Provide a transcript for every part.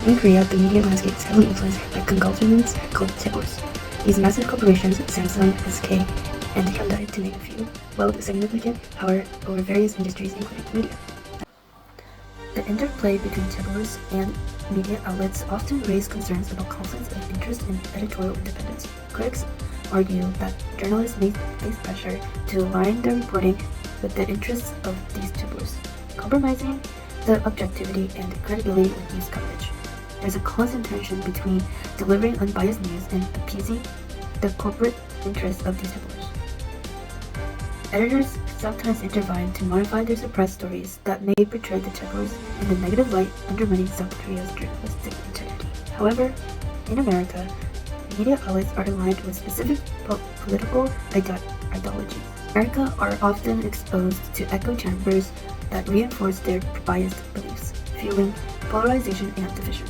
In Korea, the media landscape is heavily influenced by conglomerates called chaebols. These massive corporations, Samsung, SK, and Hyundai, to name a few, wield significant power over various industries, including media. The interplay between chaebols and media outlets often raise concerns about conflicts of interest and editorial independence. Critics argue that journalists may face pressure to align their reporting with the interests of these chaebols, compromising the objectivity and credibility of news coverage. There's a constant tension between delivering unbiased news and appeasing the corporate interests of these chaebols. Editors sometimes intervene to modify their suppressed stories that may portray the chaebols in a negative light, undermining South Korea's journalistic integrity. However, in America, media outlets are aligned with specific political ideologies. America are often exposed to echo chambers that reinforce their biased beliefs, fueling polarization and division.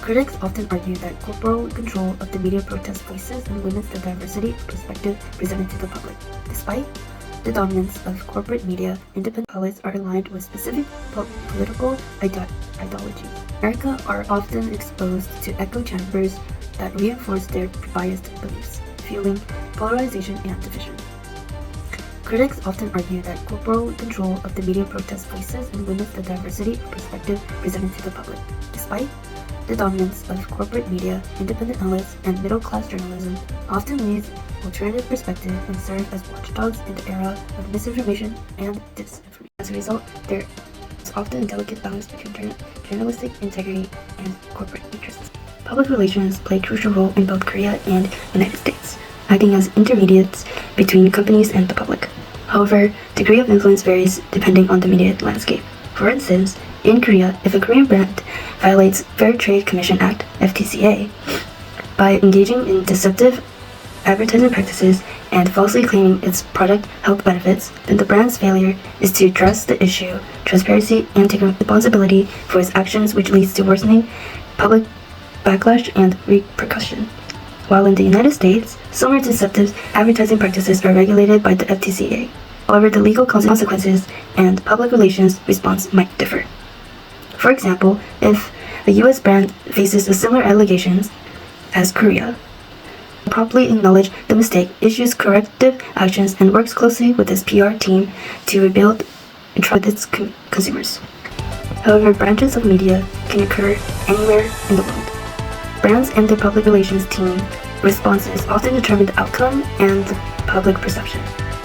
Critics often argue that corporate control of the media protest voices and limits the diversity of perspective presented to the public. Despite the dominance of corporate media, independent outlets are aligned with specific political ideologies. America are often exposed to echo chambers that reinforce their biased beliefs, fueling polarization and division. Critics often argue that corporate control of the media protest voices and limits the diversity of perspective presented to the public. Despite the dominance of corporate media, independent outlets, and middle-class journalism often lead alternative perspective and serve as watchdogs in the era of misinformation and disinformation. As a result, there is often a delicate balance between journalistic integrity and corporate interests. Public relations play a crucial role in both Korea and the United States, acting as intermediates between companies and the public. However, degree of influence varies depending on the media landscape. For instance, in Korea, if a Korean brand violates Fair Trade Commission Act (FTCA) by engaging in deceptive advertising practices and falsely claiming its product health benefits, then the brand's failure is to address the issue, transparency, and take responsibility for its actions, which leads to worsening public backlash and repercussion. While in the United States, similar deceptive advertising practices are regulated by the FTCA. However, the legal consequences and public relations response might differ. For example, if a US brand faces a similar allegations as Korea, promptly acknowledge the mistake, issues corrective actions, and works closely with its PR team to rebuild trust with its consumers. However, branches of media can occur anywhere in the world. Brands and their public relations team responses often determine the outcome and public perception.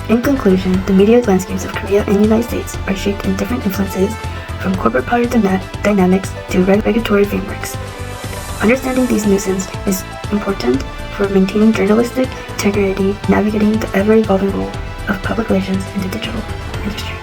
In conclusion, the media landscapes of Korea and the United States are shaped in different influences, from corporate power dynamics to regulatory frameworks. Understanding these nuances is important for maintaining journalistic integrity, navigating the ever-evolving role of public relations in the digital industry.